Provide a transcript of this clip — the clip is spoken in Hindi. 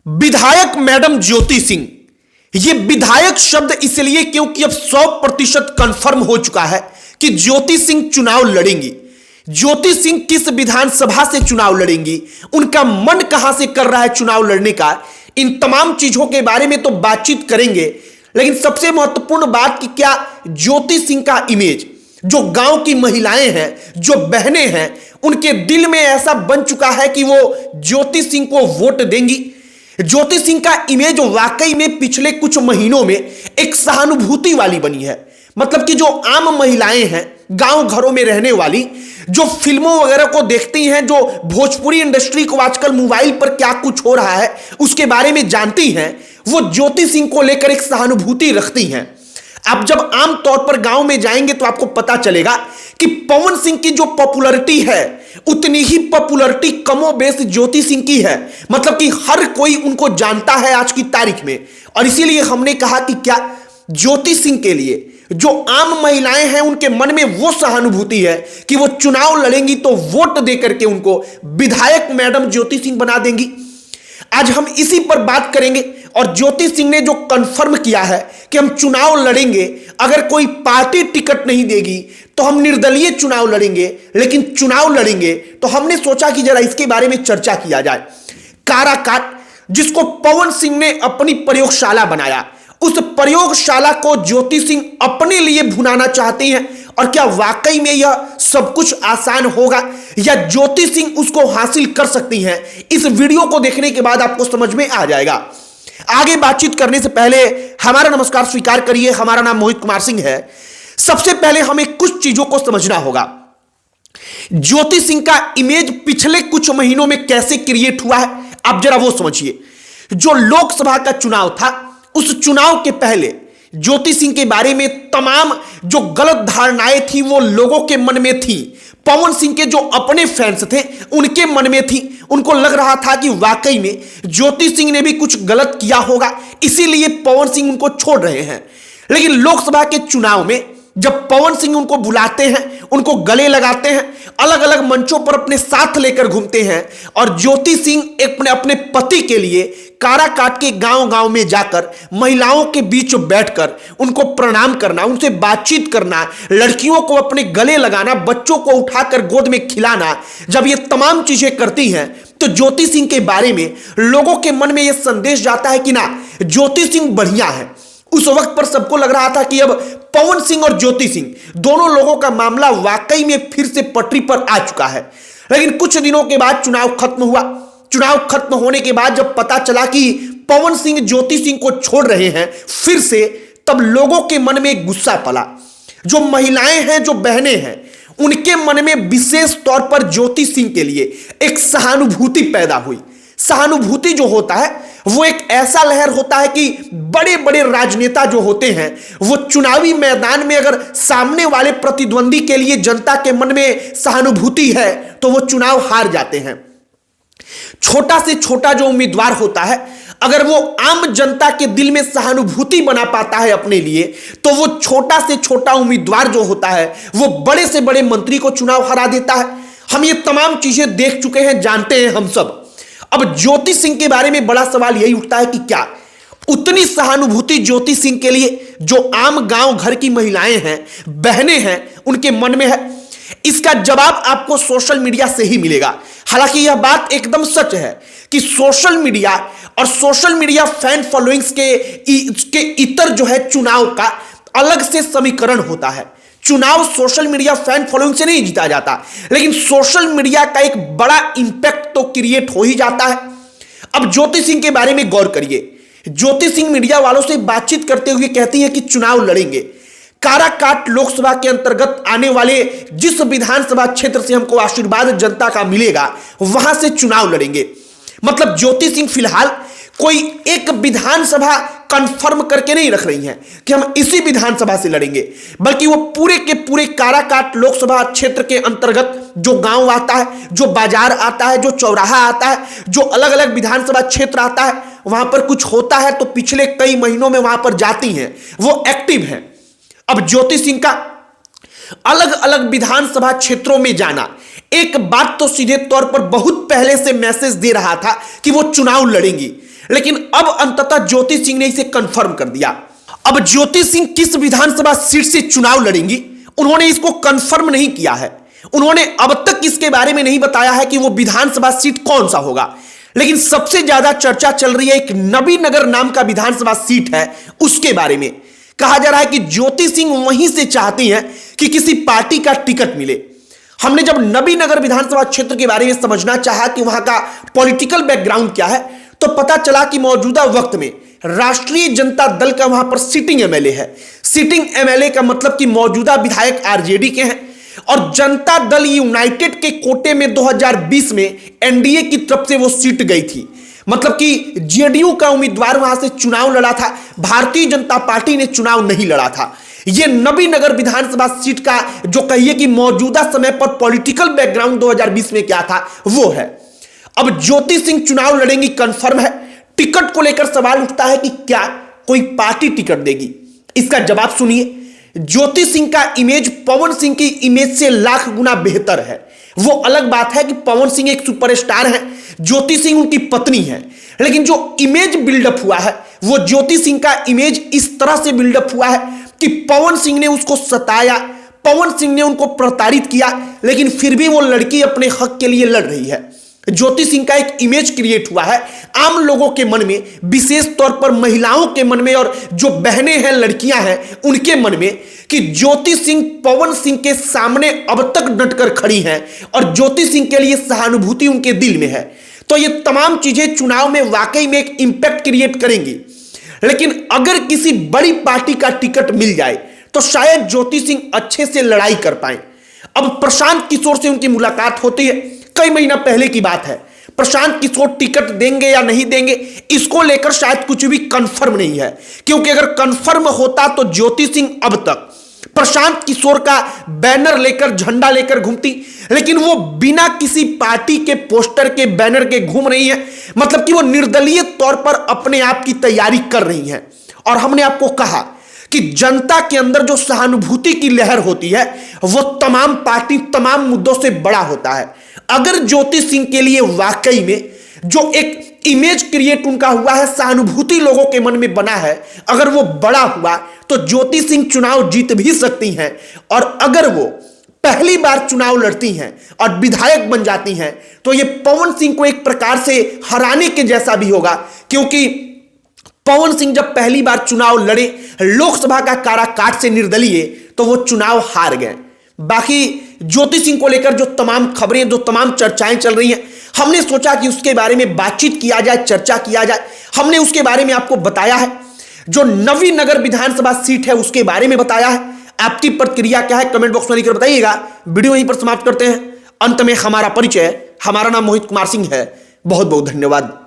विधायक मैडम ज्योति सिंह। यह विधायक शब्द इसलिए क्योंकि अब 100% कंफर्म हो चुका है कि ज्योति सिंह चुनाव लड़ेंगी। ज्योति सिंह किस विधानसभा से चुनाव लड़ेंगी, उनका मन कहां से कर रहा है चुनाव लड़ने का, इन तमाम चीजों के बारे में तो बातचीत करेंगे। लेकिन सबसे महत्वपूर्ण बात कि क्या ज्योति सिंह का इमेज, जो गांव की महिलाएं हैं, जो बहनें हैं, उनके दिल में ऐसा बन चुका है कि वो ज्योति सिंह को वोट देंगी। ज्योति सिंह का इमेज वाकई में पिछले कुछ महीनों में एक सहानुभूति वाली बनी है। मतलब कि जो आम महिलाएं हैं, गांव घरों में रहने वाली, जो फिल्मों वगैरह को देखती हैं, जो भोजपुरी इंडस्ट्री को आजकल मोबाइल पर क्या कुछ हो रहा है उसके बारे में जानती हैं, वो ज्योति सिंह को लेकर एक सहानुभूति रखती हैं। आप जब आम तौर पर गांव में जाएंगे तो आपको पता चलेगा कि पवन सिंह की जो पॉपुलैरिटी है उतनी ही पॉपुलैरिटी कमोबेश ज्योति सिंह की है। मतलब कि हर कोई उनको जानता है आज की तारीख में। और इसीलिए हमने कहा कि क्या ज्योति सिंह के लिए जो आम महिलाएं हैं उनके मन में वो सहानुभूति है कि वो चुनाव लड़ेंगी तो वोट देकर के उनको विधायक मैडम ज्योति सिंह बना देंगी। आज हम इसी पर बात करेंगे। और ज्योति सिंह ने जो कंफर्म किया है कि हम चुनाव लड़ेंगे, अगर कोई पार्टी टिकट नहीं देगी तो हम निर्दलीय चुनाव लड़ेंगे, लेकिन चुनाव लड़ेंगे। तो हमने सोचा कि जरा इसके बारे में चर्चा किया जाए। काराकाट, जिसको पवन सिंह ने अपनी प्रयोगशाला बनाया, उस प्रयोगशाला को ज्योति सिंह अपने लिए भुनाना चाहती हैं। और क्या वाकई में यह सब कुछ आसान होगा या ज्योति सिंह उसको हासिल कर सकती हैं, इस वीडियो को देखने के बाद आपको समझ में आ जाएगा। आगे बातचीत करने से पहले हमारा नमस्कार स्वीकार करिए। हमारा नाम मोहित कुमार सिंह है। सबसे पहले हमें कुछ चीजों को समझना होगा। ज्योति सिंह का इमेज पिछले कुछ महीनों में कैसे क्रिएट हुआ है, आप जरा वो समझिए। जो लोकसभा का चुनाव था, उस चुनाव के पहले ज्योति सिंह के बारे में तमाम जो गलत धारणाएं थी वो लोगों के मन में थी। पवन सिंह के जो अपने फैंस थे उनके मन में थी। उनको लग रहा था कि वाकई में ज्योति सिंह ने भी कुछ गलत किया होगा, इसीलिए पवन सिंह उनको छोड़ रहे हैं। लेकिन लोकसभा के चुनाव में जब पवन सिंह उनको बुलाते हैं, उनको गले लगाते हैं, अलग अलग मंचों पर अपने साथ लेकर घूमते हैं, और ज्योति सिंह अपने पति के लिए काराकाट के गांव-गांव में जाकर महिलाओं के बीच बैठकर उनको प्रणाम करना, उनसे बातचीत करना, लड़कियों को अपने गले लगाना, बच्चों को उठाकर गोद में खिलाना, जब ये तमाम चीजें करती हैं तो ज्योति सिंह के बारे में लोगों के मन में यह संदेश जाता है कि ना, ज्योति सिंह बढ़िया है। उस वक्त पर सबको लग रहा था कि अब पवन सिंह और ज्योति सिंह दोनों लोगों का मामला वाकई में फिर से पटरी पर आ चुका है। लेकिन कुछ दिनों के बाद चुनाव खत्म हुआ। चुनाव खत्म होने के बाद जब पता चला कि पवन सिंह ज्योति सिंह को छोड़ रहे हैं फिर से, तब लोगों के मन में एक गुस्सा पला। जो महिलाएं हैं, जो बहनें हैं, उनके मन में विशेष तौर पर ज्योति सिंह के लिए एक सहानुभूति पैदा हुई। सहानुभूति जो होता है वो एक ऐसा लहर होता है कि बड़े बड़े राजनेता जो होते हैं वो चुनावी मैदान में अगर सामने वाले प्रतिद्वंदी के लिए जनता के मन में सहानुभूति है तो वो चुनाव हार जाते हैं। छोटा से छोटा जो उम्मीदवार होता है, अगर वो आम जनता के दिल में सहानुभूति बना पाता है अपने लिए, तो वो छोटा से छोटा उम्मीदवार जो होता है वो बड़े से बड़े मंत्री को चुनाव हरा देता है। हम ये तमाम चीजें देख चुके हैं, जानते हैं हम सब। अब ज्योति सिंह के बारे में बड़ा सवाल यही उठता है कि क्या उतनी सहानुभूति ज्योति सिंह के लिए जो आम गांव घर की महिलाएं हैं, बहनें हैं, उनके मन में है? इसका जवाब आपको सोशल मीडिया से ही मिलेगा। हालांकि यह बात एकदम सच है कि सोशल मीडिया और सोशल मीडिया फैन फॉलोइंग्स के इतर जो है चुनाव का अलग से समीकरण होता है। चुनाव सोशल मीडिया फैन फॉलोइंग से नहीं जीता जाता, लेकिन सोशल मीडिया का एक बड़ा इंपैक्ट तो क्रिएट हो ही जाता है। अब ज्योति सिंह के बारे में गौर करिए। ज्योति सिंह मीडिया वालों से बातचीत करते हुए कहती है कि चुनाव लड़ेंगे। काराकाट लोकसभा के अंतर्गत आने वाले जिस विधानसभा क्षेत्र से हमको आशीर्वाद जनता का मिलेगा, वहां से चुनाव लड़ेंगे। मतलब ज्योति सिंह फिलहाल कोई एक विधानसभा कंफर्म करके नहीं रख रही हैं कि हम इसी विधानसभा से लड़ेंगे, बल्कि वो पूरे के पूरे काराकाट लोकसभा क्षेत्र के अंतर्गत जो गांव आता है, जो बाजार आता है, जो चौराहा आता है, जो अलग अलग विधानसभा क्षेत्र आता है, वहां पर कुछ होता है तो पिछले कई महीनों में वहां पर जाती हैं, वो एक्टिव हैं। अब ज्योति सिंह का अलग अलग विधानसभा क्षेत्रों में जाना एक बात तो सीधे तौर पर बहुत पहले से मैसेज दे रहा था कि वो चुनाव लड़ेंगी। लेकिन अब अंततः ज्योति सिंह ने इसे कंफर्म कर दिया। अब ज्योति सिंह किस विधानसभा सीट से चुनाव लड़ेंगी, उन्होंने इसको कंफर्म नहीं किया है। उन्होंने अब तक इसके बारे में नहीं बताया है कि वो विधानसभा सीट कौन सा होगा। लेकिन सबसे ज्यादा चर्चा चल रही है एक नबीनगर नाम का विधानसभा सीट है, उसके बारे में कहा जा रहा है कि ज्योति सिंह वहीं से चाहती हैं कि किसी पार्टी का टिकट मिले। हमने जब नबीनगर विधानसभा क्षेत्र के बारे में समझना चाहा कि वहां का पॉलिटिकल बैकग्राउंड क्या है, तो पता चला कि मौजूदा वक्त में राष्ट्रीय जनता दल का वहां पर सिटिंग एमएलए है। सिटिंग एमएलए का मतलब कि मौजूदा विधायक आरजेडी के हैं, और जनता दल यूनाइटेड के कोटे में 2020 में एनडीए की तरफ से वो सीट गई थी। मतलब कि जेडीयू का उम्मीदवार वहां से चुनाव लड़ा था, भारतीय जनता पार्टी ने चुनाव नहीं लड़ा था। यह नबीनगर विधानसभा सीट का जो कहिए कि मौजूदा समय पर पॉलिटिकल बैकग्राउंड 2020 में क्या था वो है। अब ज्योति सिंह चुनाव लड़ेंगी कंफर्म है। टिकट को लेकर सवाल उठता है कि क्या कोई पार्टी टिकट देगी। इसका जवाब सुनिए। ज्योति सिंह का इमेज पवन सिंह की इमेज से लाख गुना बेहतर है। वो अलग बात है कि पवन सिंह एक सुपरस्टार है, ज्योति सिंह उनकी पत्नी है, लेकिन जो इमेज बिल्डअप हुआ है वो ज्योति सिंह का इमेज इस तरह से बिल्डअप हुआ है कि पवन सिंह ने उसको सताया, पवन सिंह ने उनको प्रताड़ित किया, लेकिन फिर भी वो लड़की अपने हक के लिए लड़ रही है। ज्योति सिंह का एक इमेज क्रिएट हुआ है आम लोगों के मन में, विशेष तौर पर महिलाओं के मन में और जो बहनें हैं, लड़कियां हैं, उनके मन में कि ज्योति सिंह पवन सिंह के सामने अब तक डटकर खड़ी हैं और ज्योति सिंह के लिए सहानुभूति उनके दिल में है। तो ये तमाम चीजें चुनाव में वाकई में एक इंपैक्ट क्रिएट करेंगी। लेकिन अगर किसी बड़ी पार्टी का टिकट मिल जाए तो शायद ज्योति सिंह अच्छे से लड़ाई कर पाए। अब प्रशांत किशोर से उनकी मुलाकात होती है, कई महीना पहले की बात है। प्रशांत किशोर टिकट देंगे या नहीं देंगे इसको लेकर शायद कुछ भी कंफर्म नहीं है, क्योंकि अगर कंफर्म होता तो ज्योति सिंह अब तक प्रशांत किशोर का बैनर लेकर, झंडा लेकर घूमती, लेकिन वो बिना किसी पार्टी के पोस्टर के, बैनर के घूम रही है। मतलब कि वो निर्दलीय तौर पर अपने आप की तैयारी कर रही हैं। और हमने आपको कहा कि जनता के अंदर जो सहानुभूति की लहर होती है वो तमाम पार्टी, तमाम मुद्दों से बड़ा होता है। अगर ज्योति सिंह के लिए वाकई में जो एक इमेज क्रिएट उनका हुआ है, सहानुभूति लोगों के मन में बना है, अगर वो बड़ा हुआ तो ज्योति सिंह चुनाव जीत भी सकती हैं। और अगर वो पहली बार चुनाव लड़ती हैं और विधायक बन जाती हैं तो ये पवन सिंह को एक प्रकार से हराने के जैसा भी होगा, क्योंकि पवन सिंह जब पहली बार चुनाव लड़े लोकसभा का काराकाट से निर्दलीय, तो वो चुनाव हार गए। बाकी ज्योति सिंह को लेकर जो तमाम खबरें, जो तमाम चर्चाएं चल रही हैं, हमने सोचा कि उसके बारे में बातचीत किया जाए, चर्चा किया जाए। हमने उसके बारे में आपको बताया है, जो नवीनगर विधानसभा सीट है उसके बारे में बताया है। आपकी प्रतिक्रिया क्या है कमेंट बॉक्स में लिखकर बताइएगा। वीडियो यहीं पर समाप्त करते हैं। अंत में हमारा परिचय, हमारा नाम मोहित कुमार सिंह है। बहुत बहुत धन्यवाद।